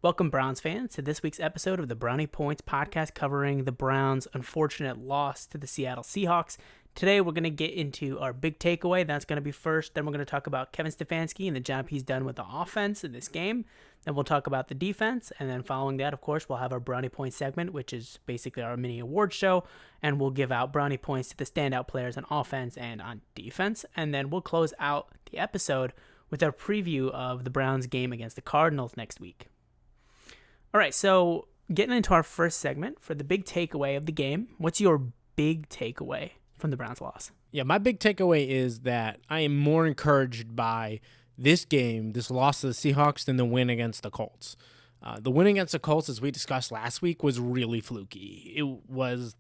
Welcome, Browns fans, to this week's episode of the Brownie Points podcast covering the Browns' unfortunate loss to the Seattle Seahawks. Today, we're going to get into our big takeaway. That's going to be first. Then we're going to talk about Kevin Stefanski and the job he's done with the offense in this game. Then we'll talk about the defense. And then following that, of course, we'll have our Brownie Points segment, which is basically our mini award show. And we'll give out Brownie Points to the standout players on offense and on defense. And then we'll close out the episode with our preview of the Browns game against the Cardinals next week. All right, so getting into our first segment for the big takeaway of the game. What's your big takeaway from the Browns' loss? Yeah, my big takeaway is that I am more encouraged by this game, this loss to the Seahawks, than the win against the Colts. The win against the Colts, as we discussed last week, was really fluky.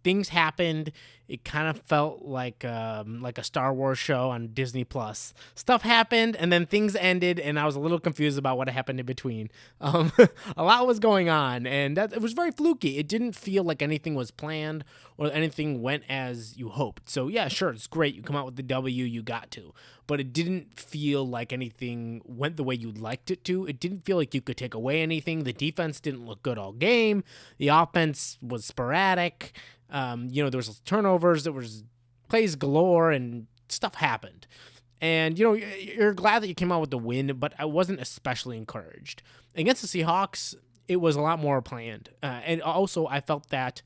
Things happened. It kind of felt like a Star Wars show on Disney Plus. Stuff happened, and then things ended, and I was a little confused about what happened in between. A lot was going on, and it was very fluky. It didn't feel like anything was planned or anything went as you hoped. So yeah, sure, it's great. You come out with the W, you got to. But it didn't feel like anything went the way you liked it to. It didn't feel like you could take away anything. The defense didn't look good all game. The offense was sporadic. There was turnovers. There was plays galore, and stuff happened. And, you're glad that you came out with the win, but I wasn't especially encouraged. Against the Seahawks, it was a lot more planned. And also, I felt that,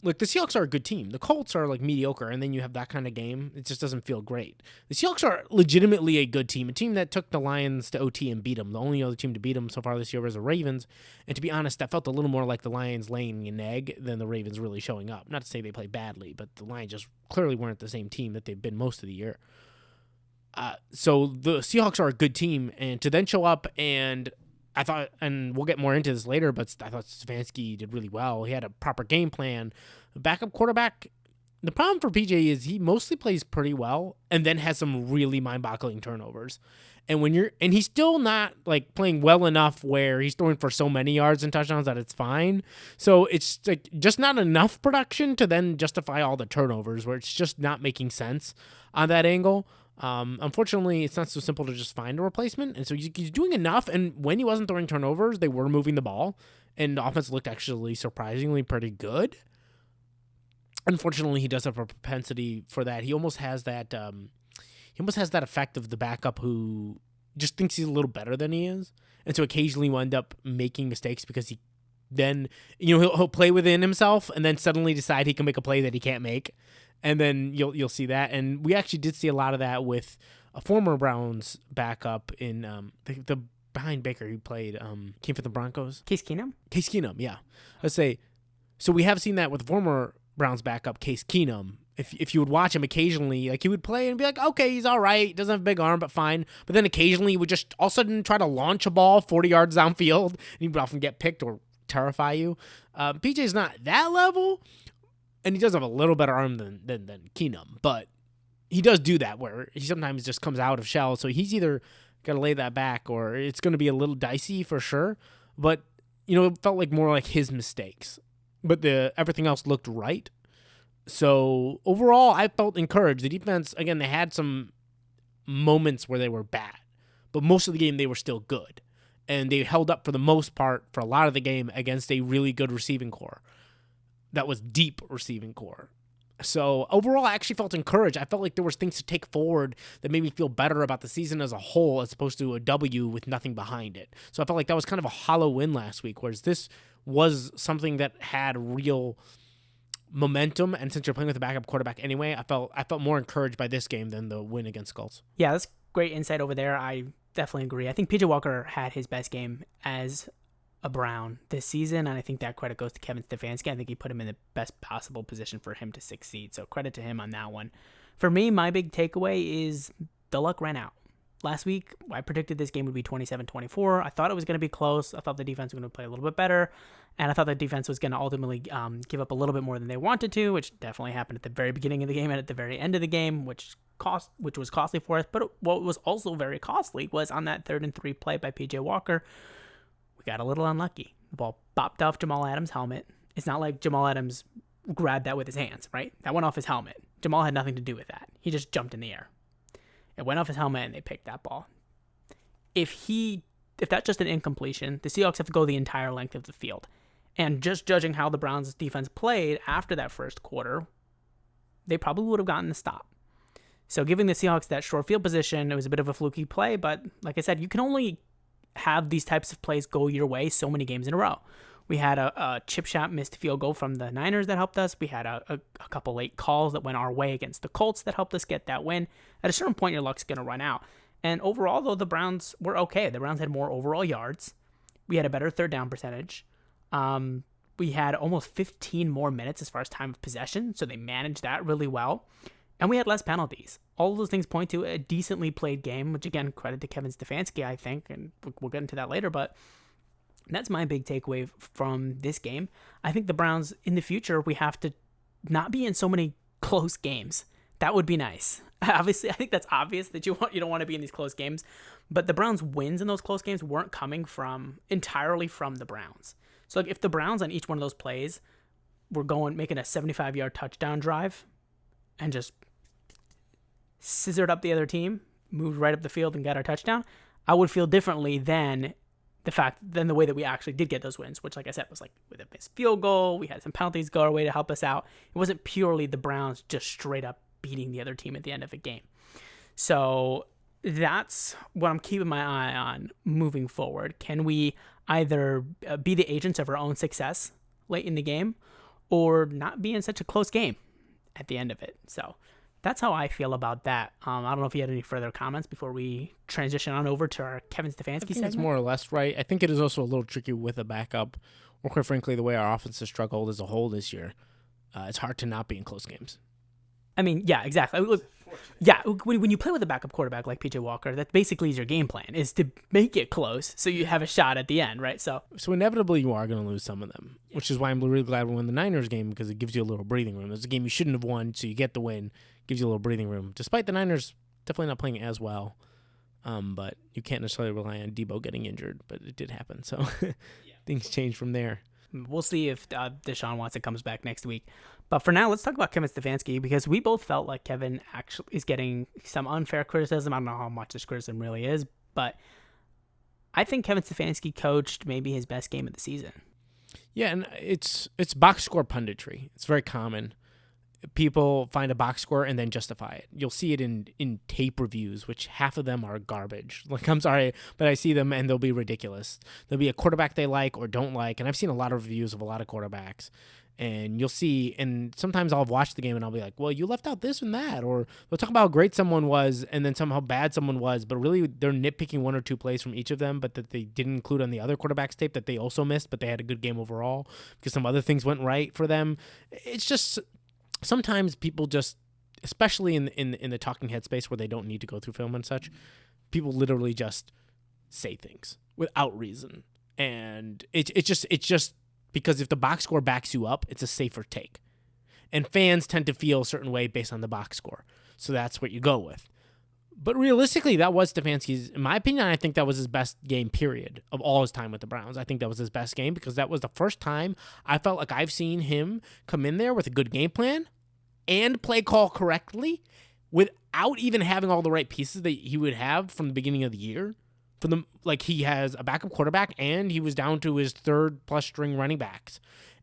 look, the Seahawks are a good team. The Colts are mediocre, and then you have that kind of game. It just doesn't feel great. The Seahawks are legitimately a good team, a team that took the Lions to OT and beat them. The only other team to beat them so far this year was the Ravens. And to be honest, that felt a little more like the Lions laying an egg than the Ravens really showing up. Not to say they played badly, but the Lions just clearly weren't the same team that they've been most of the year. So the Seahawks are a good team, and to then show up and I thought, and we'll get more into this later, but I thought Stefanski did really well. He had a proper game plan. Backup quarterback, the problem for PJ is he mostly plays pretty well and then has some really mind-boggling turnovers. And he's still not playing well enough where he's throwing for so many yards and touchdowns that it's fine. So it's just not enough production to then justify all the turnovers, where it's just not making sense on that angle. Unfortunately, it's not so simple to just find a replacement. And so he's doing enough. And when he wasn't throwing turnovers, they were moving the ball. And the offense looked actually surprisingly pretty good. Unfortunately, he does have a propensity for that. He almost has that effect of the backup who just thinks he's a little better than he is. And so occasionally will end up making mistakes because he then, he'll play within himself and then suddenly decide he can make a play that he can't make. And then you'll see that. And we actually did see a lot of that with a former Browns backup in the behind Baker who played came for the Broncos. Case Keenum? Case Keenum, yeah. Let's say, so we have seen that with former Browns backup Case Keenum. If you would watch him occasionally, he would play and be like, okay, he's all right. Doesn't have a big arm, but fine. But then occasionally he would just all of a sudden try to launch a ball 40 yards downfield, and he would often get picked or terrify you. PJ's not that level, and he does have a little better arm than Keenum, but he does do that where he sometimes just comes out of shell. So he's either got to lay that back or it's going to be a little dicey for sure. But, it felt more like his mistakes. But everything else looked right. So overall, I felt encouraged. The defense, again, they had some moments where they were bad, but most of the game they were still good. And they held up for the most part for a lot of the game against a really good receiving core. That was deep receiving core. So overall, I actually felt encouraged. I felt like there was things to take forward that made me feel better about the season as a whole as opposed to a W with nothing behind it. So I felt like that was kind of a hollow win last week, whereas this was something that had real momentum. And since you're playing with a backup quarterback anyway, I felt more encouraged by this game than the win against Colts. Yeah, that's great insight over there. I definitely agree. I think PJ Walker had his best game as a Brown this season, and I think that credit goes to Kevin Stefanski. I think he put him in the best possible position for him to succeed, so credit to him on that one. For me, my big takeaway is the luck ran out. Last week, I predicted this game would be 27-24. I thought it was going to be close. I thought the defense was going to play a little bit better, and I thought the defense was going to ultimately give up a little bit more than they wanted to, which definitely happened at the very beginning of the game and at the very end of the game, which was costly for us. But what was also very costly was on that 3rd and 3 play by PJ Walker, got a little unlucky. The ball bopped off Jamal Adams' helmet. It's not like Jamal Adams grabbed that with his hands, right? That went off his helmet. Jamal had nothing to do with that. He just jumped in the air. It went off his helmet and they picked that ball. If he if that's just an incompletion, the Seahawks have to go the entire length of the field. And just judging how the Browns' defense played after that first quarter, they probably would have gotten the stop. So giving the Seahawks that short field position, it was a bit of a fluky play, but like I said, you can only have these types of plays go your way so many games in a row. We had a chip shot missed field goal from the Niners that helped us. We had a couple late calls that went our way against the Colts that helped us get that win. At a certain point, your luck's going to run out. And overall, though, the Browns were okay. The Browns had more overall yards. We had a better third down percentage. We had almost 15 more minutes as far as time of possession, so they managed that really well. And we had less penalties. All of those things point to a decently played game, which, again, credit to Kevin Stefanski, I think, and we'll get into that later, but that's my big takeaway from this game. I think the Browns, in the future, we have to not be in so many close games. That would be nice. Obviously, I think that's obvious that you don't want to be in these close games, but the Browns' wins in those close games weren't coming entirely from the Browns. So like if the Browns on each one of those plays were making a 75-yard touchdown drive and just scissored up the other team, moved right up the field and got our touchdown, I would feel differently than the way that we actually did get those wins, which, like I said, was like with a missed field goal. We had some penalties go our way to help us out. It wasn't purely the Browns just straight up beating the other team at the end of a game. So that's what I'm keeping my eye on moving forward. Can we either be the agents of our own success late in the game or not be in such a close game at the end of it? So that's how I feel about that. I don't know if you had any further comments before we transition on over to our Kevin Stefanski segment. That's more or less right. I think it is also a little tricky with a backup, or quite frankly, the way our offense has struggled as a whole this year. It's hard to not be in close games. I mean, yeah, exactly. Look, yeah, when you play with a backup quarterback like PJ Walker, that basically is your game plan, is to make it close so you have a shot at the end, right? So inevitably you are going to lose some of them, which is why I'm really glad we won the Niners game, because it gives you a little breathing room. It's a game you shouldn't have won, so you get the win. Gives you a little breathing room, despite the Niners definitely not playing as well. But you can't necessarily rely on Debo getting injured, but it did happen, so things change from there. We'll see if Deshaun Watson comes back next week. But for now, let's talk about Kevin Stefanski, because we both felt like Kevin actually is getting some unfair criticism. I don't know how much this criticism really is, but I think Kevin Stefanski coached maybe his best game of the season. Yeah, and it's box score punditry. It's very common. People find a box score and then justify it. You'll see it in tape reviews, which half of them are garbage. Like, I'm sorry, but I see them and they'll be ridiculous. There'll be a quarterback they like or don't like, and I've seen a lot of reviews of a lot of quarterbacks, and you'll see, and sometimes I'll watch the game and I'll be like, well, you left out this and that, or they'll talk about how great someone was and then somehow bad someone was, but really they're nitpicking one or two plays from each of them, but that they didn't include on the other quarterback's tape that they also missed, but they had a good game overall because some other things went right for them. It's just... Sometimes people just, especially in the talking head space where they don't need to go through film and such, people literally just say things without reason. And it's just because if the box score backs you up, it's a safer take. And fans tend to feel a certain way based on the box score. So that's what you go with. But realistically, that was Stefanski's, in my opinion, I think that was his best game, period, of all his time with the Browns. I think that was his best game because that was the first time I felt like I've seen him come in there with a good game plan and play call correctly without even having all the right pieces that he would have from the beginning of the year. Like, he has a backup quarterback and he was down to his third plus string running backs.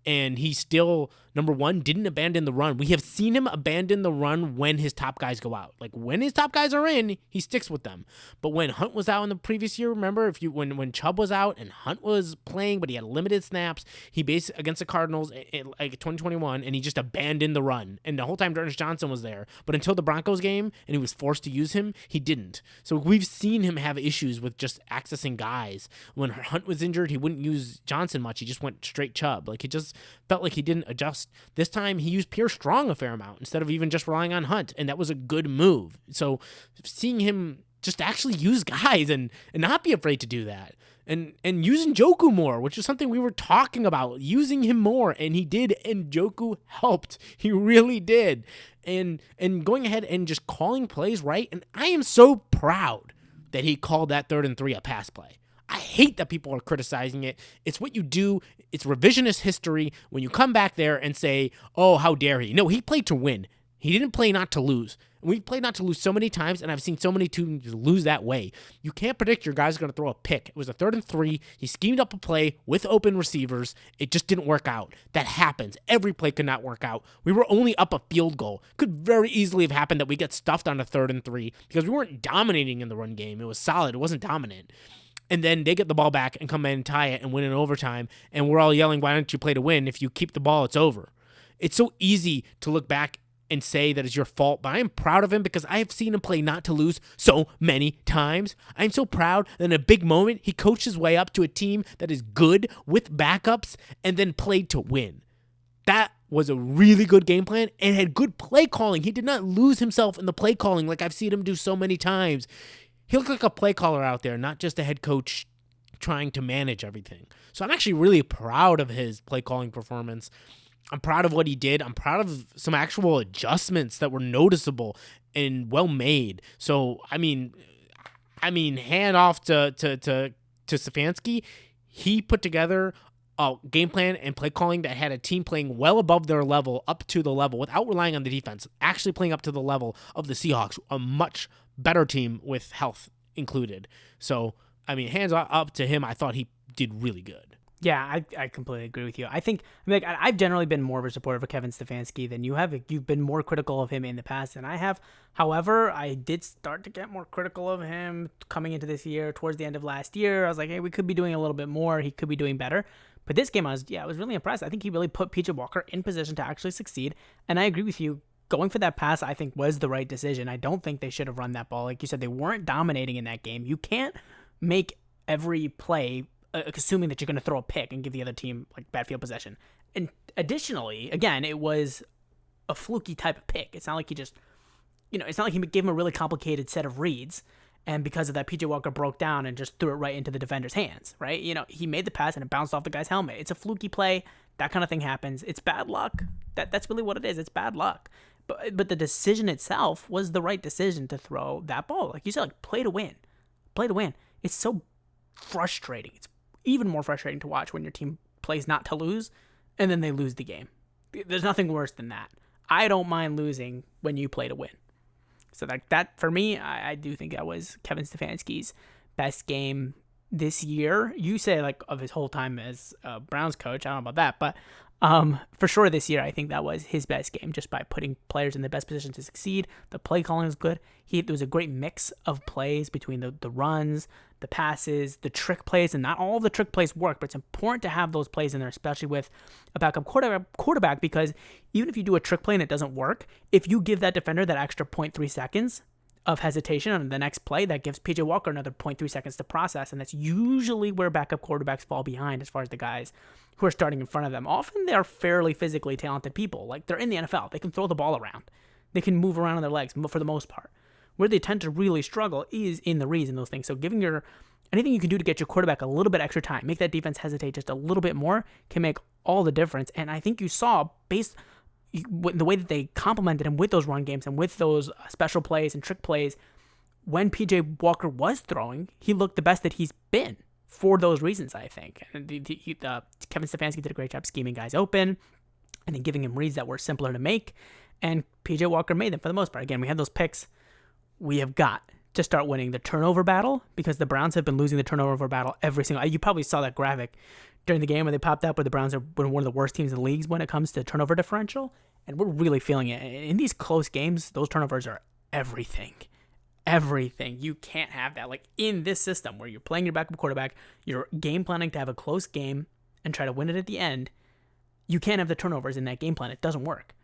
And he still, number one, didn't abandon the run. We have seen him abandon the run when his top guys go out. Like, when his top guys are in, he sticks with them. But when Hunt was out in the previous year, remember, when Chubb was out and Hunt was playing, but he had limited snaps, he basically against the Cardinals in like 2021, and he just abandoned the run. And the whole time Ernest Johnson was there. But until the Broncos game, and he was forced to use him, he didn't. So we've seen him have issues with just accessing guys. When Hunt was injured, he wouldn't use Johnson much. He just went straight Chubb. Like, it just felt like he didn't adjust. This time he used Pierre Strong a fair amount instead of even just relying on Hunt, and that was a good move. So seeing him just actually use guys and not be afraid to do that, and using Njoku more, which is something we were talking about, using him more, and he did, and Njoku helped. He really did. And going ahead and just calling plays right, and I am so proud that he called that 3rd and 3 a pass play. I hate that people are criticizing it. It's what you do. It's revisionist history when you come back there and say, oh, how dare he. No, he played to win. He didn't play not to lose. We've played not to lose so many times, and I've seen so many teams lose that way. You can't predict your guy's going to throw a pick. It was a 3rd and 3. He schemed up a play with open receivers. It just didn't work out. That happens. Every play could not work out. We were only up a field goal. Could very easily have happened that we get stuffed on a 3rd and 3 because we weren't dominating in the run game. It was solid. It wasn't dominant. And then they get the ball back and come in and tie it and win in overtime, and we're all yelling, why don't you play to win? If you keep the ball, it's over. It's so easy to look back and say that it's your fault, but I am proud of him because I have seen him play not to lose so many times. I'm so proud that in a big moment, he coached his way up to a team that is good with backups and then played to win. That was a really good game plan and had good play calling. He did not lose himself in the play calling like I've seen him do so many times. He looked like a play caller out there, not just a head coach trying to manage everything. So I'm actually really proud of his play calling performance. I'm proud of what he did. I'm proud of some actual adjustments that were noticeable and well made. So I mean, hand off to Stefanski. He put together a game plan and play calling that had a team playing well above their level, up to the level, without relying on the defense, actually playing up to the level of the Seahawks, a much better team with health included. So I mean, hands up to him. I thought he did really good. Yeah, I completely agree with you. I've generally been more of a supporter of Kevin Stefanski than you have. You've been more critical of him in the past than I have. However, I did start to get more critical of him coming into this year. Towards the end of last year, I was like, hey, we could be doing a little bit more. He could be doing better. But this game, I was really impressed. I think he really put PJ Walker in position to actually succeed. And I agree with you. Going for that pass, I think, was the right decision. I don't think they should have run that ball. Like you said, they weren't dominating in that game. You can't make every play assuming that you're going to throw a pick and give the other team like bad field possession. And additionally, again, it was a fluky type of pick. It's not like he just, it's not like he gave him a really complicated set of reads, and because of that, PJ Walker broke down and just threw it right into the defender's hands, right? He made the pass and it bounced off the guy's helmet. It's a fluky play. That kind of thing happens. It's bad luck. That's really what it is. It's bad luck. But the decision itself was the right decision to throw that ball. Like you said, like play to win. Play to win. It's so frustrating. It's even more frustrating to watch when your team plays not to lose and then they lose the game. There's nothing worse than that. I don't mind losing when you play to win. So that for me, I do think that was Kevin Stefanski's best game this year. You say like of his whole time as Browns coach. I don't know about that, but for sure this year, I think that was his best game just by putting players in the best position to succeed. The play calling was good. There was a great mix of plays between the runs, the passes, the trick plays, and not all of the trick plays work, but it's important to have those plays in there, especially with a backup quarterback, because even if you do a trick play and it doesn't work, if you give that defender that extra 0.3 seconds of hesitation on the next play, that gives PJ Walker another 0.3 seconds to process, and that's usually where backup quarterbacks fall behind as far as the guys who are starting in front of them. Often they're fairly physically talented people. Like, they're in the NFL. They can throw the ball around. They can move around on their legs for the most part. Where they tend to really struggle is in the reads and those things. So giving anything you can do to get your quarterback a little bit extra time, make that defense hesitate just a little bit more, can make all the difference. And I think you saw, based the way that they complemented him with those run games and with those special plays and trick plays, when PJ Walker was throwing, he looked the best that he's been for those reasons, I think. And Kevin Stefanski did a great job scheming guys open and then giving him reads that were simpler to make. And PJ Walker made them for the most part. Again, we had those picks. We have got to start winning the turnover battle, because the Browns have been losing the turnover battle every single. You probably saw that graphic during the game where they popped up where the Browns are one of the worst teams in the leagues when it comes to turnover differential, and we're really feeling it. In these close games, those turnovers are everything. Everything. You can't have that. Like, in this system where you're playing your backup quarterback, you're game planning to have a close game and try to win it at the end, you can't have the turnovers in that game plan. It doesn't work.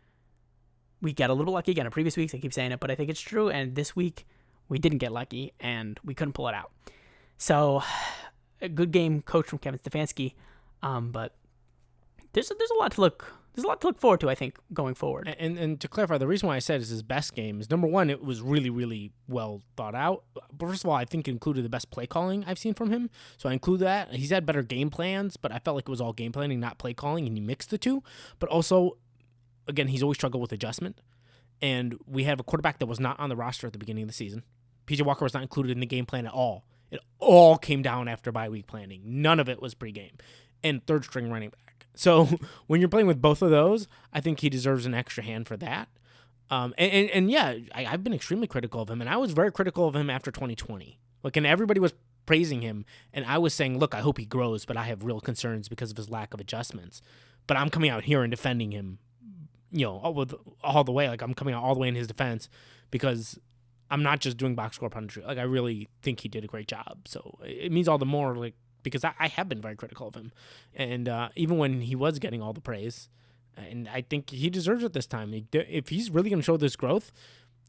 We got a little lucky again in previous weeks. I keep saying it, but I think it's true. And this week, we didn't get lucky, and we couldn't pull it out. So, a good game coach from Kevin Stefanski, but there's a lot to look forward to, I think, going forward. And to clarify, the reason why I said it's his best game is, number one, it was really, really well thought out. But first of all, I think it included the best play calling I've seen from him. So I include that. He's had better game plans, but I felt like it was all game planning, not play calling, and he mixed the two. But also, again, he's always struggled with adjustment. And we have a quarterback that was not on the roster at the beginning of the season. PJ Walker was not included in the game plan at all. It all came down after bye week planning. None of it was pregame. And third string running back. So when you're playing with both of those, I think he deserves an extra hand for that. And yeah, I've been extremely critical of him, and I was very critical of him after 2020. Like, and everybody was praising him, and I was saying, look, I hope he grows, but I have real concerns because of his lack of adjustments. But I'm coming out here and defending him, all the way. Like, I'm coming out all the way in his defense because I'm not just doing box score punditry. Like, I really think he did a great job. So it means all the more, like, because I have been very critical of him, and even when he was getting all the praise. And I think he deserves it this time. If he's really going to show this growth,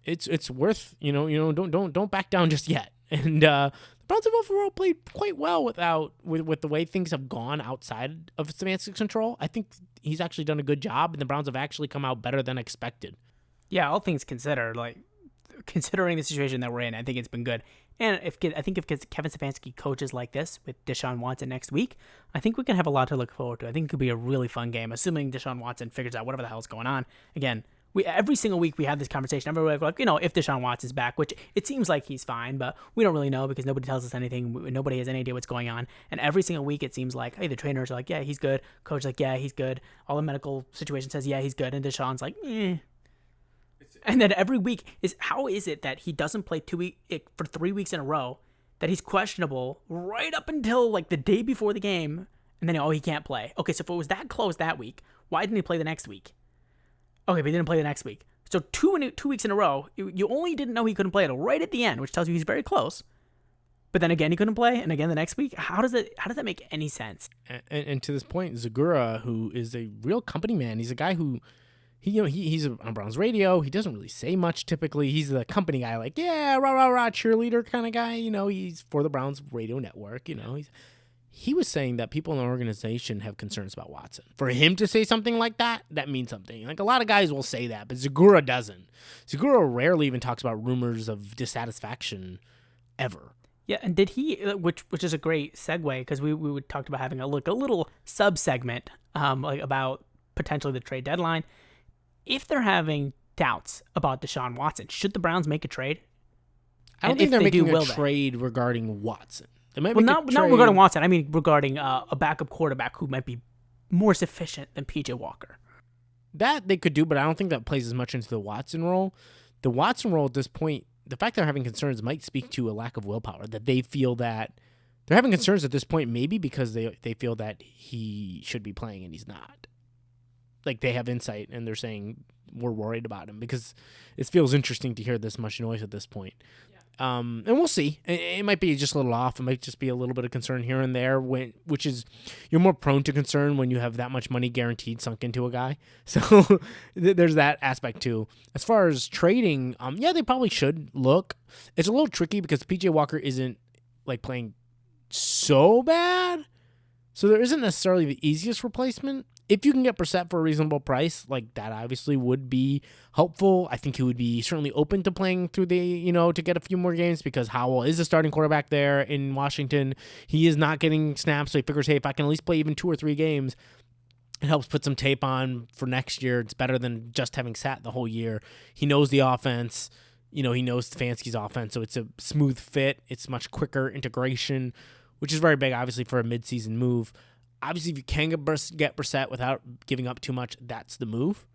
it's worth don't back down just yet. And the Browns have overall played quite well with the way things have gone outside of Stefanski's control. I think he's actually done a good job, and the Browns have actually come out better than expected. Yeah, all things considered, like considering the situation that we're in, I think it's been good. And if Kevin Stefanski coaches like this with Deshaun Watson next week, I think we can have a lot to look forward to. I think it could be a really fun game, assuming Deshaun Watson figures out whatever the hell's going on. Again, every single week we have this conversation. Everybody's like, if Deshaun Watson's back, which it seems like he's fine, but we don't really know because nobody tells us anything. Nobody has any idea what's going on. And every single week it seems like, hey, the trainers are like, yeah, he's good. Coach like, yeah, he's good. All the medical situation says, yeah, he's good. And Deshaun's like, eh. And then every week how is it that he doesn't play for 3 weeks in a row, that he's questionable right up until like the day before the game, and then he can't play. Okay, so if it was that close that week, why didn't he play the next week? Okay, but he didn't play the next week. So 2 weeks in a row, you only didn't know he couldn't play it right at the end, which tells you he's very close. But then again, he couldn't play, and again the next week. How does that make any sense? And to this point, Zagura, who is a real company man, he's a guy who. He's on Browns radio. He doesn't really say much typically. He's the company guy, like, yeah, rah, rah, rah, cheerleader kind of guy. He's for the Browns radio network. He was saying that people in the organization have concerns about Watson. For him to say something like that means something. Like, a lot of guys will say that, but Zagura doesn't. Zagura rarely even talks about rumors of dissatisfaction ever. Yeah, and did he, which is a great segue, because we talked about having a little sub-segment about potentially the trade deadline. If they're having doubts about Deshaun Watson, should the Browns make a trade? I don't think they're making a trade regarding Watson. They might not regarding Watson. I mean regarding a backup quarterback who might be more sufficient than PJ Walker. That they could do, but I don't think that plays as much into the Watson role. The Watson role at this point, the fact they're having concerns might speak to a lack of willpower, that they feel that they're having concerns at this point maybe because they feel that he should be playing and he's not. Like, they have insight and they're saying we're worried about him, because it feels interesting to hear this much noise at this point. Yeah. And we'll see. It might be just a little off. It might just be a little bit of concern here and there, which is, you're more prone to concern when you have that much money guaranteed sunk into a guy. So there's that aspect too. As far as trading, they probably should look. It's a little tricky because PJ Walker isn't like playing so bad, so there isn't necessarily the easiest replacement. If you can get Brissett for a reasonable price, like, that obviously would be helpful. I think he would be certainly open to playing through to get a few more games, because Howell is a starting quarterback there in Washington. He is not getting snaps, so he figures, hey, if I can at least play even 2 or 3 games, it helps put some tape on for next year. It's better than just having sat the whole year. He knows the offense. He knows Stefanski's offense, so it's a smooth fit. It's much quicker integration, which is very big, obviously, for a midseason move. Obviously, if you can get Brissett without giving up too much, that's the move.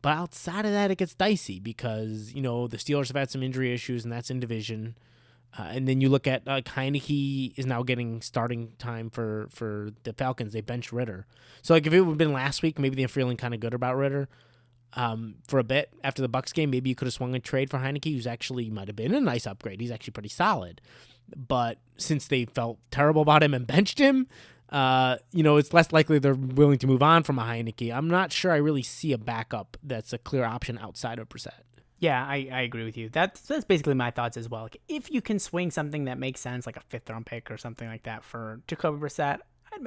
But outside of that, it gets dicey because, the Steelers have had some injury issues, and that's in division. And then you look at Heineke is now getting starting time for the Falcons. They benched Ritter. So, if it would have been last week, maybe they're feeling kind of good about Ritter. For a bit after the Bucs game, maybe you could have swung a trade for Heineke, who's actually might have been a nice upgrade. He's actually pretty solid. But since they felt terrible about him and benched him, it's less likely they're willing to move on from a Heineke. I'm not sure I really see a backup that's a clear option outside of Brissett. Yeah, I agree with you. That's basically my thoughts as well. Like, if you can swing something that makes sense, like a 5th-round pick or something like that for Jacoby Brissett, I'd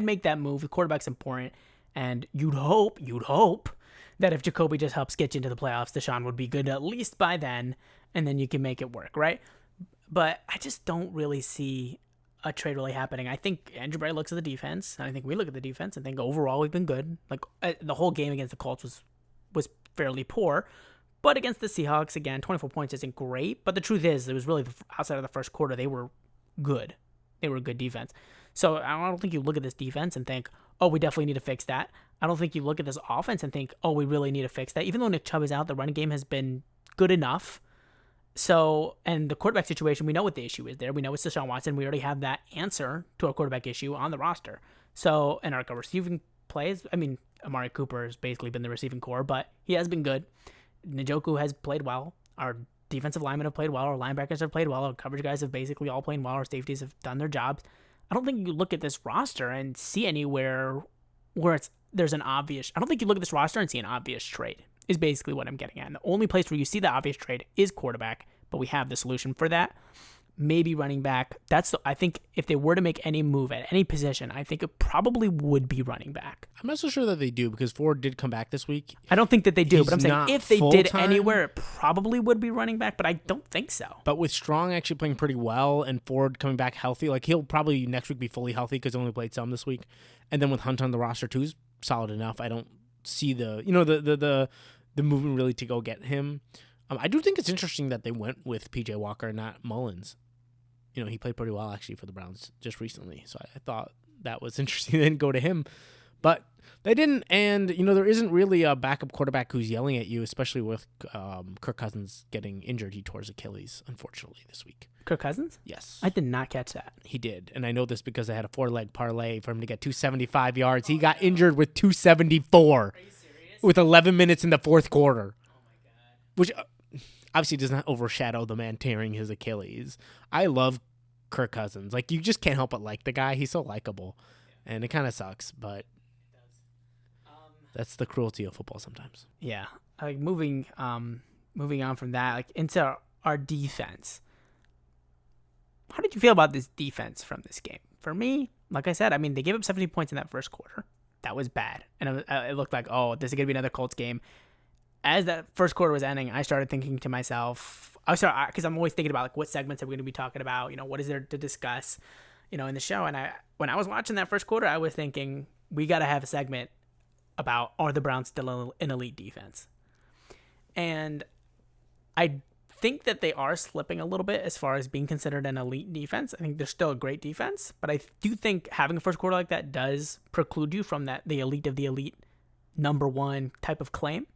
make that move. The quarterback's important, and you'd hope that if Jacoby just helps get you into the playoffs, Deshaun would be good at least by then, and then you can make it work, right? But I just don't really see a trade really happening. I think Andrew Berry looks at the defense, and I think we look at the defense and think overall we've been good. Like, the whole game against the Colts was fairly poor, but against the Seahawks, again, 24 points isn't great. But the truth is, it was really outside of the first quarter, they were good. They were a good defense. So I don't think you look at this defense and think, oh, we definitely need to fix that. I don't think you look at this offense and think, oh, we really need to fix that. Even though Nick Chubb is out, the running game has been good enough. So, and the quarterback situation, we know what the issue is there. We know it's Deshaun Watson. We already have that answer to our quarterback issue on the roster. So, and our receiving plays, I mean, Amari Cooper has basically been the receiving core, but he has been good. Njoku has played well. Our defensive linemen have played well. Our linebackers have played well. Our coverage guys have basically all played well. Our safeties have done their jobs. I don't think you look at this roster and see anywhere where there's an obvious. I don't think you look at this roster and see an obvious trade, is basically what I'm getting at. And the only place where you see the obvious trade is quarterback, but we have the solution for that. Maybe running back. I think if they were to make any move at any position, I think it probably would be running back. I'm not so sure that they do because Ford did come back this week. I don't think that they do, He's but I'm saying not if they did full-time. anywhere, it probably would be running back, but I don't think so. But with Strong actually playing pretty well and Ford coming back healthy, like he'll probably next week be fully healthy because he only played some this week. And then with Hunt on the roster too is solid enough. I don't see the movement really to go get him. I do think it's interesting that they went with PJ Walker and not Mullins. He played pretty well actually for the Browns just recently. So I thought that was interesting. They didn't go to him, but they didn't. And, there isn't really a backup quarterback who's yelling at you, especially with Kirk Cousins getting injured. He tore his Achilles, unfortunately, this week. Kirk Cousins? Yes. I did not catch that. He did. And I know this because I had a 4-leg parlay for him to get 275 yards. He got injured with 274. Are you serious? With 11 minutes in the fourth quarter. Oh, my God. Which obviously does not overshadow the man tearing his Achilles. I love Kirk Cousins. Like, you just can't help but like the guy. He's so likable. Yeah. And it kind of sucks, but that's the cruelty of football sometimes. Yeah. Like, moving on from that, like, into our defense. How did you feel about this defense from this game? For me, like I said, they gave up 70 points in that first quarter. That was bad. And it looked like, oh, this is going to be another Colts game. As that first quarter was ending, I started thinking to myself, because I'm always thinking about like what segments are we going to be talking about, what is there to discuss, in the show. And when I was watching that first quarter, I was thinking we got to have a segment about, are the Browns still an elite defense? And I think that they are slipping a little bit as far as being considered an elite defense. I think they're still a great defense, but I do think having a first quarter like that does preclude you from the elite of the elite number one type of claim.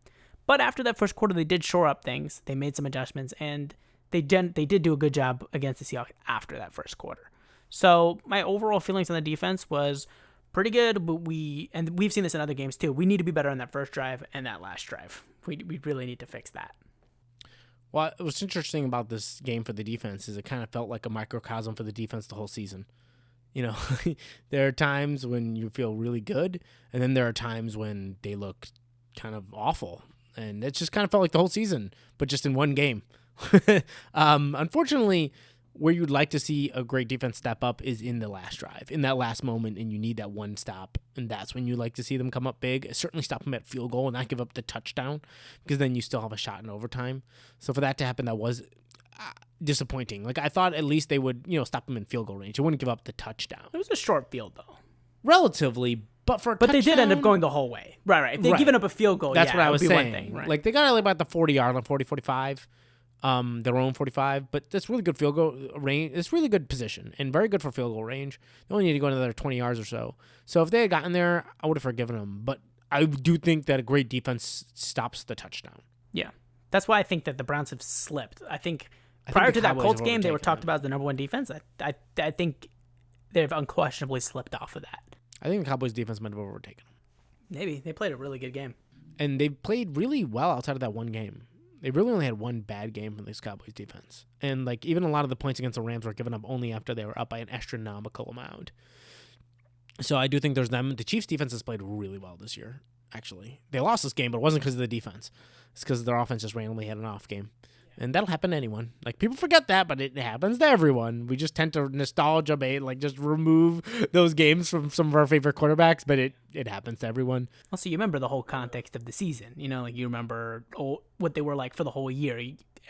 But after that first quarter, they did shore up things. They made some adjustments, and they did do a good job against the Seahawks after that first quarter. So my overall feelings on the defense was pretty good, but we've seen this in other games too. We need to be better on that first drive and that last drive. We really need to fix that. Well, what's interesting about this game for the defense is it kind of felt like a microcosm for the defense the whole season. There are times when you feel really good, and then there are times when they look kind of awful. And it just kind of felt like the whole season, but just in one game. Unfortunately, where you'd like to see a great defense step up is in the last drive, in that last moment, and you need that one stop. And that's when you like to see them come up big. Certainly stop them at field goal and not give up the touchdown, because then you still have a shot in overtime. So for that to happen, that was disappointing. Like, I thought at least they would, stop them in field goal range. They wouldn't give up the touchdown. It was a short field, though. Relatively. But they did end up going the whole way. Right. If they'd given up a field goal, that's what I was saying. One thing, right? Like, they got about the 40-yard, like 40, 45, their own 45. But that's really good field goal range. It's really good position and very good for field goal range. They only need to go another 20 yards or so. So if they had gotten there, I would have forgiven them. But I do think that a great defense stops the touchdown. Yeah. That's why I think that the Browns have slipped. I think prior to that Colts game, they were talked about as the number one defense. I think they've unquestionably slipped off of that. I think the Cowboys defense might have overtaken them. Maybe. They played a really good game. And they played really well outside of that one game. They really only had one bad game from this Cowboys defense. And like even a lot of the points against the Rams were given up only after they were up by an astronomical amount. So I do think there's them. The Chiefs defense has played really well this year, actually. They lost this game, but it wasn't because of the defense. It's because their offense just randomly had an off game. And that'll happen to anyone. Like, people forget that, but it happens to everyone. We just tend to nostalgia bait, like, just remove those games from some of our favorite quarterbacks, but it happens to everyone. Also, you remember the whole context of the season. Like, you remember what they were like for the whole year.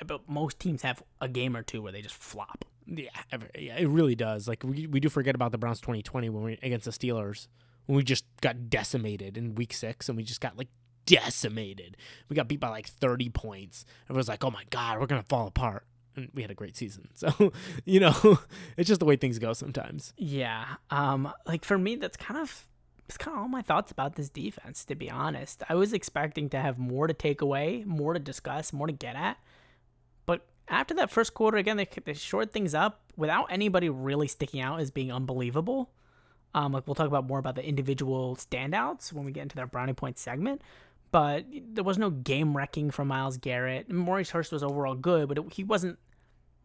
But most teams have a game or two where they just flop. Yeah, it really does. Like, we do forget about the Browns 2020 when we against the Steelers, when we just got decimated in week 6, and we just got, like, decimated. We got beat by like 30 points. Everyone's like, oh my God, we're going to fall apart. and we had a great season. So, it's just the way things go sometimes. Yeah. Like for me, it's kind of all my thoughts about this defense, to be honest. I was expecting to have more to take away, more to discuss, more to get at. But after that first quarter, again, they shored things up without anybody really sticking out as being unbelievable. Like we'll talk about more about the individual standouts when we get into their Brownie Point segment. But there was no game wrecking from Myles Garrett. Maurice Hurst was overall good, but he wasn't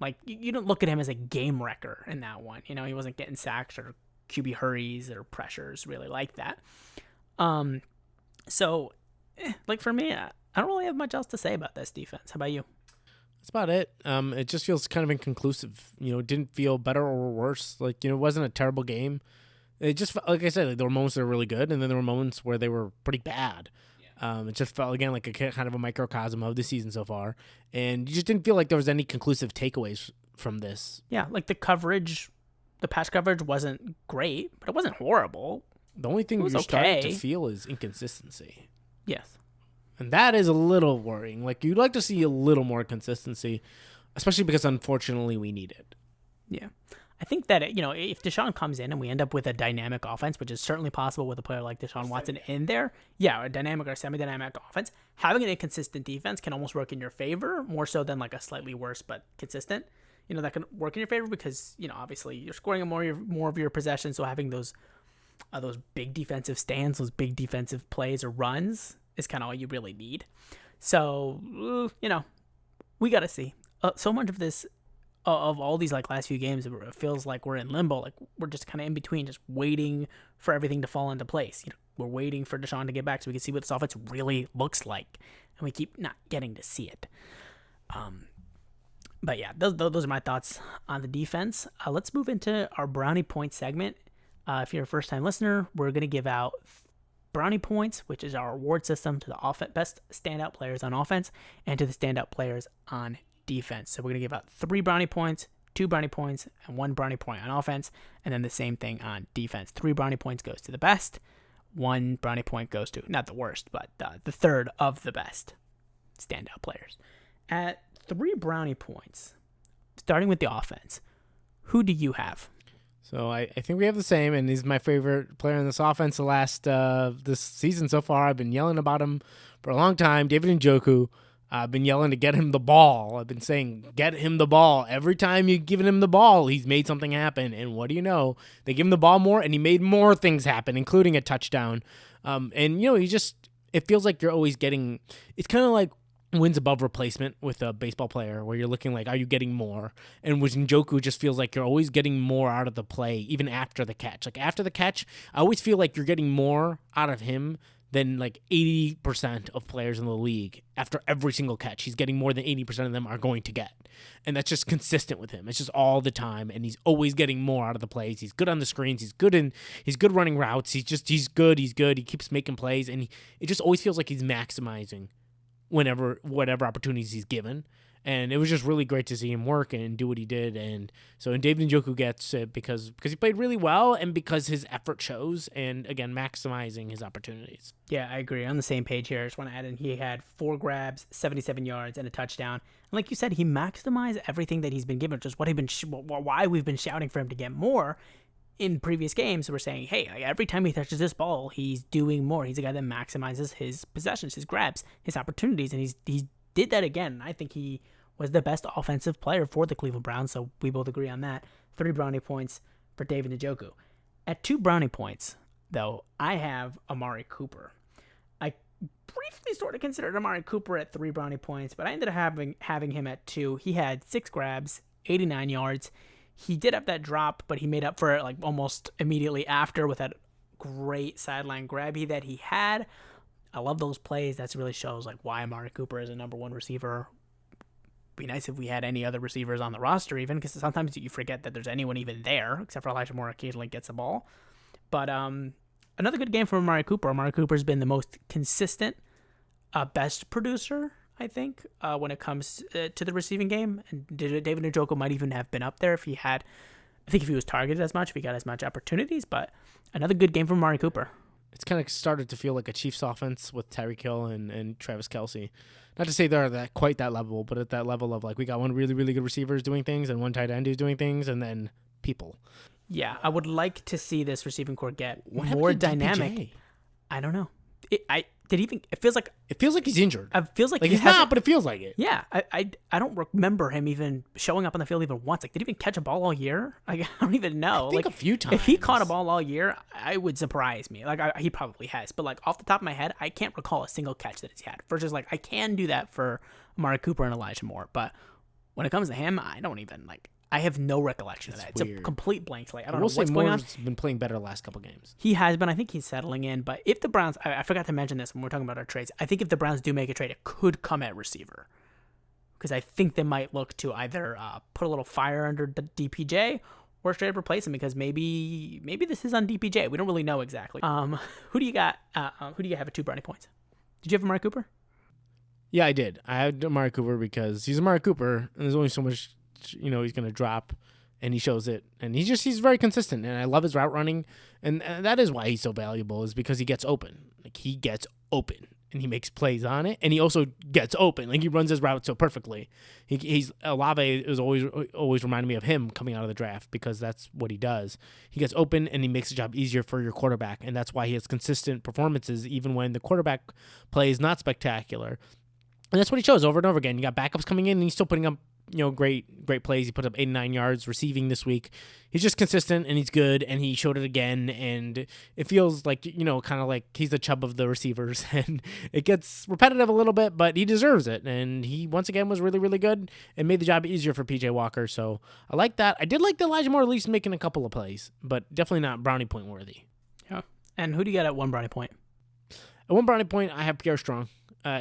like, you don't look at him as a game wrecker in that one. He wasn't getting sacks or QB hurries or pressures really like that. So, like for me, I don't really have much else to say about this defense. How about you? That's about it. It just feels kind of inconclusive. It didn't feel better or worse. Like, it wasn't a terrible game. It just, like I said, like, there were moments that were really good, and then there were moments where they were pretty bad. It just felt, again, like a kind of a microcosm of the season so far. And you just didn't feel like there was any conclusive takeaways from this. Yeah, like the pass coverage wasn't great, but it wasn't horrible. The only thing you're starting to feel is inconsistency. Yes. And that is a little worrying. Like, you'd like to see a little more consistency, especially because, unfortunately, we need it. Yeah. I think that, if Deshaun comes in and we end up with a dynamic offense, which is certainly possible with a player like Deshaun Watson in there, a dynamic or semi-dynamic offense, having an inconsistent defense can almost work in your favor, more so than like a slightly worse but consistent. That can work in your favor because, obviously you're scoring more of your possessions, so having those big defensive stands, those big defensive plays or runs is kind of all you really need. So, we got to see. So much of this, of all these like last few games, it feels like we're in limbo. Like we're just kind of in between, just waiting for everything to fall into place. We're waiting for Deshaun to get back so we can see what this offense really looks like, and we keep not getting to see it. But yeah, those are my thoughts on the defense. Let's move into our Brownie Points segment. If you're a first-time listener, we're going to give out Brownie Points, which is our award system to the best standout players on offense and to the standout players on defense. So we're going to give out 3 Brownie Points, 2 Brownie Points, and 1 Brownie Point on offense, and then the same thing on defense. 3 Brownie Points goes to the best, 1 Brownie Point goes to, not the worst, but the third of the best standout players. At 3 Brownie Points, starting with the offense, who do you have? So I think we have the same, and he's my favorite player in this offense this season so far. I've been yelling about him for a long time. David Njoku. I've been yelling to get him the ball. I've been saying, get him the ball. Every time you've given him the ball, he's made something happen. And what do you know? They give him the ball more, and he made more things happen, including a touchdown. It feels like you're always getting, it's kind of like wins above replacement with a baseball player where you're looking like, are you getting more? And with Njoku, just feels like you're always getting more out of the play, even after the catch. Like after the catch, I always feel like you're getting more out of him than like 80% of players in the league. After every single catch, he's getting more than 80% of them are going to get. And that's just consistent with him. It's just all the time, and he's always getting more out of the plays. He's good on the screens. He's good running routes. He's good. He keeps making plays, and it just always feels like he's maximizing whatever opportunities he's given. And it was just really great to see him work and do what he did. And so, David Njoku gets it because he played really well and because his effort shows, and again, maximizing his opportunities. Yeah, I agree. On the same page here. I just want to add in, he had 4 grabs, 77 yards, and a touchdown. And like you said, he maximized everything that he's been given, which is why we've been shouting for him to get more. In previous games, we're saying, hey, every time he touches this ball, he's doing more. He's a guy that maximizes his possessions, his grabs, his opportunities, and he did that again. I think he was the best offensive player for the Cleveland Browns, so we both agree on that. 3 Brownie Points for David Njoku. At 2 Brownie Points, though, I have Amari Cooper. I briefly sort of considered Amari Cooper at 3 Brownie Points, but I ended up having him at 2. He had 6 grabs, 89 yards. He did have that drop, but he made up for it like almost immediately after with that great sideline grabby that he had. I love those plays. That really shows like why Amari Cooper is a number 1 receiver. Be nice if we had any other receivers on the roster even, because sometimes you forget that there's anyone even there, except for Elijah Moore occasionally gets the ball. But another good game from Amari Cooper. Amari Cooper's been the most consistent, best producer, I think, when it comes to the receiving game. And David Njoku might even have been up there if he was targeted as much, if he got as much opportunities. But another good game from Amari Cooper. it's kind of started to feel like a Chiefs offense with Tyreek Hill and Travis Kelce. Not to say they're quite that level, but at that level of like we got one really, really good receivers doing things and one tight end who's doing things, and then people. Yeah, I would like to see this receiving core get What more happened to dynamic. DPJ? I don't know. It feels like he's injured. it feels like He's not, but it feels like it. Yeah, I don't remember him even showing up on the field even once. Like, did he even catch a ball all year? I don't even know. I think like, a few times. If he caught a ball all year, I would surprise me. Like, he probably has. But, like, off the top of my head, I can't recall a single catch that he's had. Versus, like, I can do that for Amari Cooper and Elijah Moore. But when it comes to him, I don't even, like, I have no recollection of that. Weird. It's a complete blank slate. I don't know We'll say what's going on. Moore's been playing better the last couple games. He has been. I think he's settling in. But if the Browns, I forgot to mention this when we're talking about our trades. I think if the Browns do make a trade, it could come at receiver. Because I think they might look to either put a little fire under the DPJ or straight up replace him, because maybe this is on DPJ. We don't really know exactly. Who do you got? Who do you have at 2 brownie points? Did you have Amari Cooper? Yeah, I did. I had Amari Cooper because he's Amari Cooper, and there's only so much he's going to drop. And he shows it, and he's very consistent, and I love his route running, and that is why he's so valuable, is because he gets open. Like, he gets open, and he makes plays on it, and he also gets open. Like, he runs his route so perfectly. He's Olave is always reminding me of him coming out of the draft, because that's what he does. He gets open, and he makes the job easier for your quarterback, and that's why he has consistent performances even when the quarterback play is not spectacular. And that's what he shows over and over again. You got backups coming in, and he's still putting up great plays. He put up 89 yards receiving this week. He's just consistent, and he's good, and he showed it again, and it feels like, kind of like he's the Chubb of the receivers, and it gets repetitive a little bit, but he deserves it, and he, once again, was really, really good and made the job easier for PJ Walker, so I like that. I did like the Elijah Moore at least making a couple of plays, but definitely not brownie point worthy. Yeah. And who do you got at 1 brownie point? At 1 brownie point, I have Pierre Strong.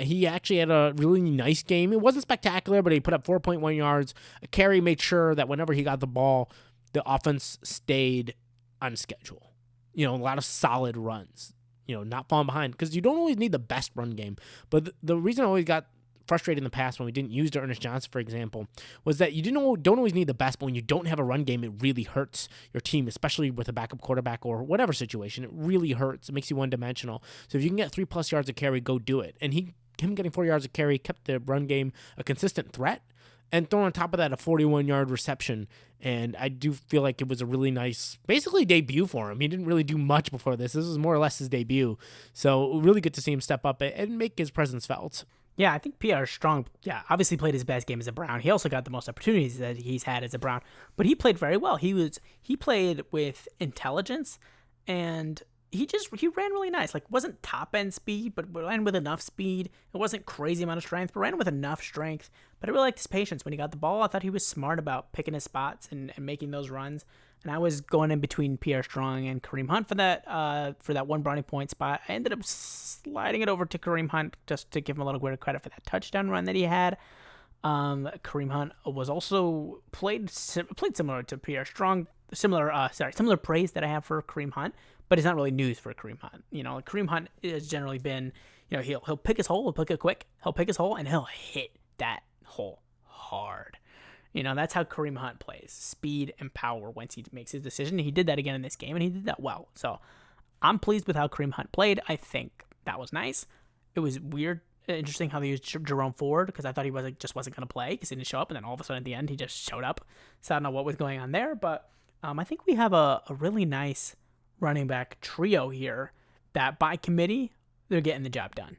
He actually had a really nice game. It wasn't spectacular, but he put up 4.1 yards. A carry made sure that whenever he got the ball, the offense stayed on schedule. A lot of solid runs. Not falling behind, because you don't always need the best run game. But the reason I always got frustrated in the past when we didn't use Ernest Johnson, for example, was that you don't always need the best, but when you don't have a run game, it really hurts your team, especially with a backup quarterback or whatever situation. It really hurts. It makes you one-dimensional. So if you can get 3+ yards of carry, go do it. And him getting 4 yards of carry kept the run game a consistent threat, and throw on top of that a 41-yard reception. And I do feel like it was a really nice, basically, debut for him. He didn't really do much before this. This was more or less his debut. So really good to see him step up and make his presence felt. Yeah, I think Pierre Strong, obviously played his best game as a Brown. He also got the most opportunities that he's had as a Brown, but he played very well. He played with intelligence, and he ran really nice. Like, wasn't top end speed, but ran with enough speed. It wasn't crazy amount of strength, but ran with enough strength. But I really liked his patience when he got the ball. I thought he was smart about picking his spots and making those runs. And I was going in between Pierre Strong and Kareem Hunt for that 1 brownie point spot. I ended up sliding it over to Kareem Hunt just to give him a little greater credit for that touchdown run that he had. Kareem Hunt was also played similar to Pierre Strong. Similar praise that I have for Kareem Hunt, but it's not really news for Kareem Hunt. Kareem Hunt has generally been, he'll pick his hole, he'll pick it quick, he'll pick his hole, and he'll hit that hole hard. That's how Kareem Hunt plays. Speed and power once he makes his decision. He did that again in this game, and he did that well. So I'm pleased with how Kareem Hunt played. I think that was nice. It was interesting how they used Jerome Ford, because I thought he just wasn't going to play because he didn't show up, and then all of a sudden at the end he just showed up. So I don't know what was going on there, but I think we have a really nice running back trio here that by committee, they're getting the job done.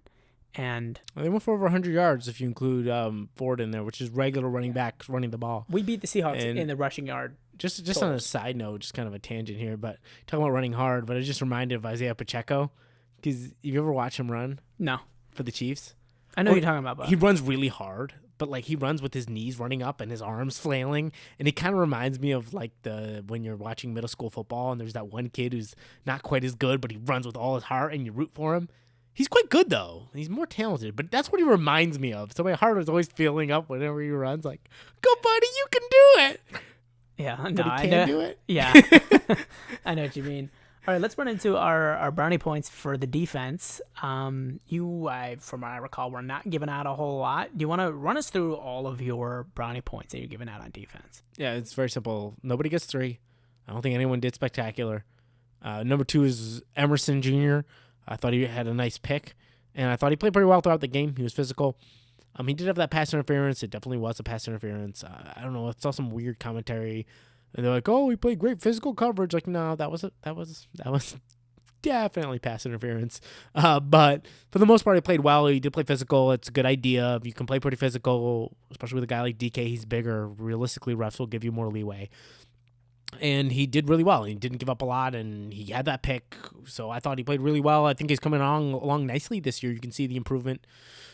And they went for over 100 yards if you include Ford in there, which is regular running backs running the ball. We beat the Seahawks in the rushing yard. Just on a side note, just kind of a tangent here, but talking about running hard, but I was just reminded of Isaiah Pacheco, because you ever watch him run? No. For the Chiefs? I know who you're talking about. But he runs really hard, but he runs with his knees running up and his arms flailing, and he kind of reminds me of when you're watching middle school football and there's that one kid who's not quite as good, but he runs with all his heart and you root for him. He's quite good, though. He's more talented, but that's what he reminds me of. So my heart is always filling up whenever he runs. Like, go, buddy, you can do it. Yeah, no, I can do it. Yeah, I know what you mean. All right, let's run into our brownie points for the defense. From what I recall, we're not giving out a whole lot. Do you want to run us through all of your brownie points that you're giving out on defense? Yeah, it's very simple. Nobody gets 3. I don't think anyone did spectacular. Number 2 is Emerson Jr. I thought he had a nice pick, and I thought he played pretty well throughout the game. He was physical. He did have that pass interference. It definitely was a pass interference. I don't know. I saw some weird commentary, and they're like, "Oh, he played great physical coverage." Like, no, that was definitely pass interference. But for the most part, he played well. He did play physical. It's a good idea. You can play pretty physical, especially with a guy like DK. He's bigger. Realistically, refs will give you more leeway. And he did really well. He didn't give up a lot, and he had that pick. So I thought he played really well. I think he's coming along nicely this year. You can see the improvement.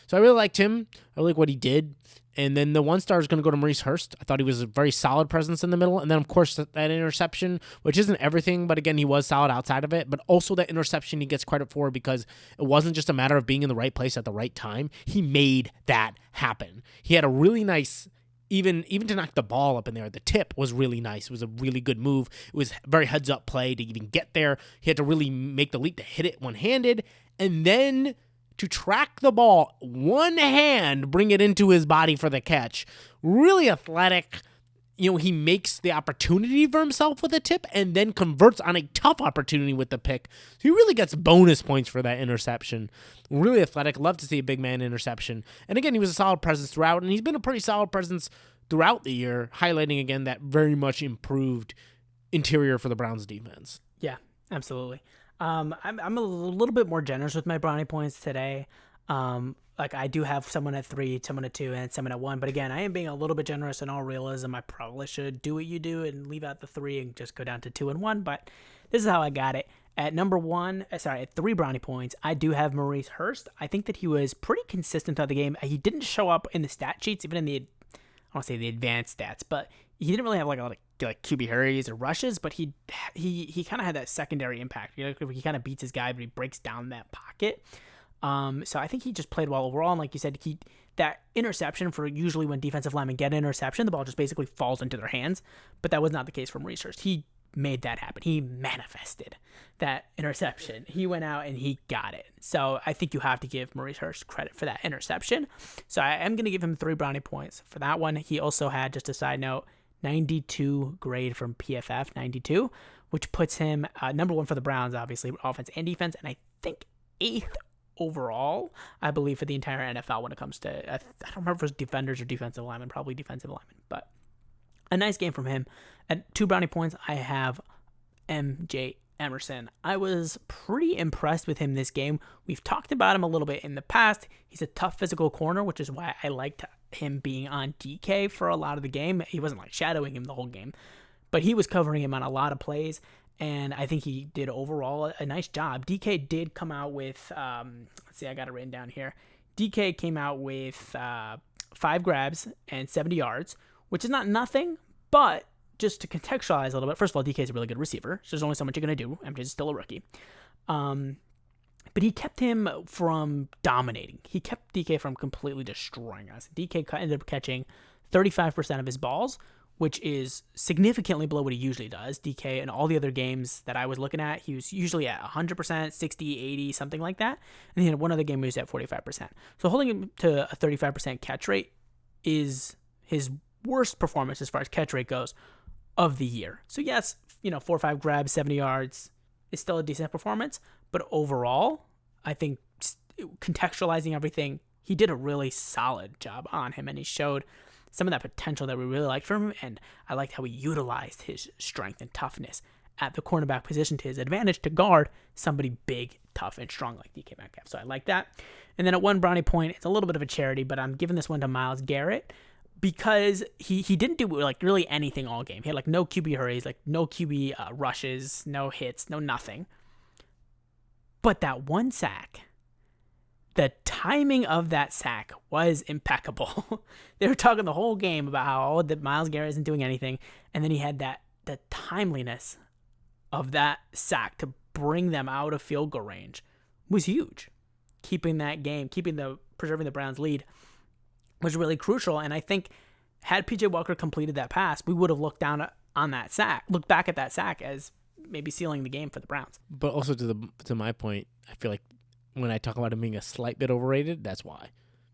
So I really liked him. I like what he did. And then the 1-star is going to go to Maurice Hurst. I thought he was a very solid presence in the middle. And then, of course, that interception, which isn't everything, but again, he was solid outside of it. But also that interception he gets credit for because it wasn't just a matter of being in the right place at the right time. He made that happen. He had a really nice... Even to knock the ball up in there, the tip was really nice. It was a really good move. It was very heads-up play to even get there. He had to really make the leap to hit it one-handed, and then to track the ball, one hand, bring it into his body for the catch. Really athletic. He makes the opportunity for himself with a tip and then converts on a tough opportunity with the pick. So he really gets bonus points for that interception. Really athletic. Love to see a big man interception. And again, he was a solid presence throughout, and he's been a pretty solid presence throughout the year, highlighting again that very much improved interior for the Browns defense. Yeah, absolutely. I'm a little bit more generous with my brownie points today. I do have someone at 3, someone at 2, and someone at 1. But again, I am being a little bit generous in all realism. I probably should do what you do and leave out the 3 and just go down to 2 and 1. But this is how I got it. At at 3 brownie points, I do have Maurice Hurst. I think that he was pretty consistent throughout the game. He didn't show up in the stat sheets, even in the, I don't want to say the advanced stats, but he didn't really have like a lot of like QB hurries or rushes, but he kind of had that secondary impact. He kind of beats his guy, but he breaks down that pocket. So I think he just played well overall. And like you said, that interception for usually when defensive linemen get an interception, the ball just basically falls into their hands. But that was not the case for Maurice Hurst. He made that happen. He manifested that interception. He went out and he got it. So I think you have to give Maurice Hurst credit for that interception. So I am going to give him 3 brownie points for that one. He also had, just a side note, 92 grade from PFF, 92, which puts him number 1 for the Browns, obviously, offense and defense, and I think 8th overall, I believe, for the entire NFL when it comes to, I don't remember if it was defenders or defensive linemen, probably defensive linemen, but a nice game from him. At 2 brownie points, I have MJ Emerson. I was pretty impressed with him this game. We've talked about him a little bit in the past. He's a tough physical corner, which is why I liked him being on DK for a lot of the game. He wasn't like shadowing him the whole game, but he was covering him on a lot of plays, and I think he did overall a nice job. DK did come out with, let's see, I got it written down here. DK came out with 5 grabs and 70 yards, which is not nothing, but just to contextualize a little bit, first of all, DK is a really good receiver, so there's only so much you're going to do. MJ is still a rookie. But he kept him from dominating. He kept DK from completely destroying us. DK ended up catching 35% of his balls, which is significantly below what he usually does. DK in all the other games that I was looking at, he was usually at 100%, 60, 80, something like that. And he had one other game where he was at 45%. So holding him to a 35% catch rate is his worst performance as far as catch rate goes of the year. So yes, 4 or 5 grabs, 70 yards is still a decent performance, but overall, I think contextualizing everything, he did a really solid job on him, and he showed some of that potential that we really liked from him, and I liked how he utilized his strength and toughness at the cornerback position to his advantage to guard somebody big, tough, and strong like DK Metcalf. So I like that. And then at 1 brownie point, it's a little bit of a charity, but I'm giving this one to Myles Garrett, because he didn't do like really anything all game. He had like no QB hurries, like no QB rushes, no hits, no nothing. But that 1 sack, the timing of that sack was impeccable. They were talking the whole game about how that Myles Garrett isn't doing anything, and then he had the timeliness of that sack to bring them out of field goal range was huge. Preserving the Browns lead was really crucial, and I think had PJ Walker completed that pass, we would have looked back at that sack as maybe sealing the game for the Browns. But also to my point, I feel like when I talk about him being a slight bit overrated, that's why.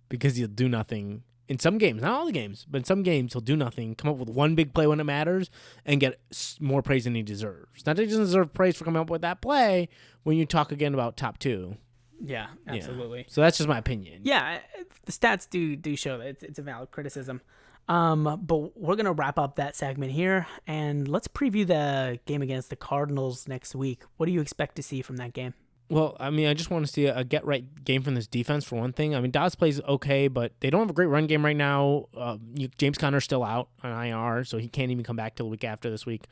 Because he'll do nothing in some games, not all the games, but in some games, he'll do nothing, come up with one big play when it matters, and get more praise than he deserves. Not that he doesn't deserve praise for coming up with that play when you talk again about top two. Yeah, absolutely. Yeah. So that's just my opinion. Yeah, the stats do show that it's a valid criticism. But we're going to wrap up that segment here, and let's preview the game against the Cardinals next week. What do you expect to see from that game? Well, I mean, I just want to see a get-right game from this defense, for one thing. I mean, Dodds plays okay, but they don't have a great run game right now. James Conner's still out on IR, so he can't even come back till the week after this week.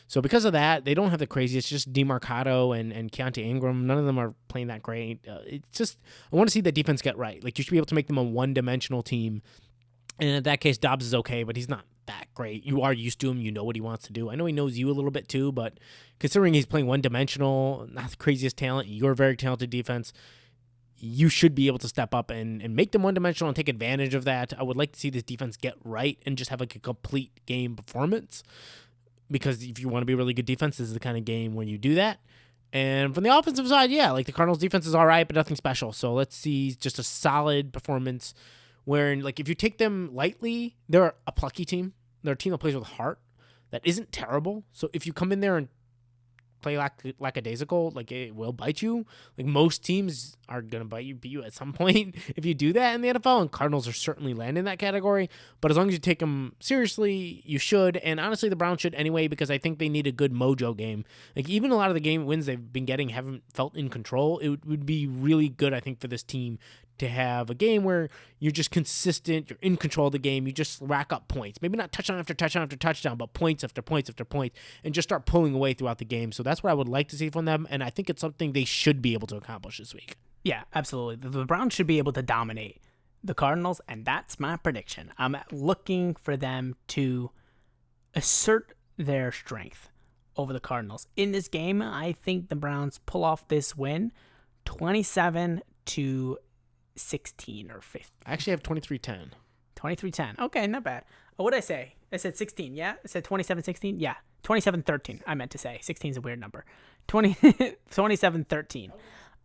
So because of that, they don't have the craziest. It's just DeMarcado and Keontae Ingram. None of them are playing that great. It's just, I want to see the defense get right. Like, you should be able to make them a one-dimensional team. And in that case, Dobbs is okay, but he's not that great. You are used to him. You know what he wants to do. I know he knows you a little bit too, but considering he's playing one-dimensional, not the craziest talent, you're a very talented defense, you should be able to step up and make them one-dimensional and take advantage of that. I would like to see this defense get right and just have like a complete game performance, because if you want to be a really good defense, this is the kind of game when you do that. And from the offensive side, yeah, like the Cardinals' defense is all right, but nothing special. So let's see just a solid performance where, like, if you take them lightly, they're a plucky team. They're a team that plays with heart. That isn't terrible. So if you come in there and play lackadaisical, like, it will bite you. Like, most teams are going to beat you at some point if you do that in the NFL, and Cardinals are certainly landing in that category. But as long as you take them seriously, you should. And honestly, the Browns should anyway, because I think they need a good mojo game. Like, even a lot of the game wins they've been getting haven't felt in control. It would be really good, I think, for this team to have a game where you're just consistent, you're in control of the game, you just rack up points. Maybe not touchdown after touchdown after touchdown, but points after points after points, and just start pulling away throughout the game. So that's what I would like to see from them, and I think it's something they should be able to accomplish this week. Yeah, absolutely. The Browns should be able to dominate the Cardinals, and that's my prediction. I'm looking for them to assert their strength over the Cardinals. In this game, I think the Browns pull off this win 27-16 or 15. I actually have 23-10. 23-10. Okay, not bad. Oh, what did I say? I said 16, yeah? I said 27-16? Yeah. 27-13, I meant to say. 16 is a weird number. 27-13.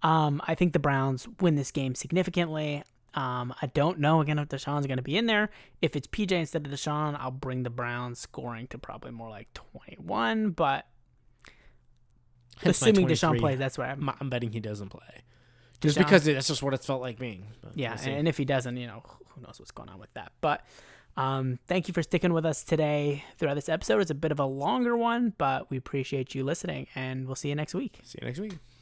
I think the Browns win this game significantly. I don't know, again, if Deshaun's going to be in there. If it's PJ instead of Deshaun, I'll bring the Browns scoring to probably more like 21, but assuming Deshaun plays, that's why I'm betting he doesn't play. Just because that's just what it's felt like being. Yeah, and if he doesn't, who knows what's going on with that. But thank you for sticking with us today throughout this episode. It's a bit of a longer one, but we appreciate you listening, and we'll see you next week. See you next week.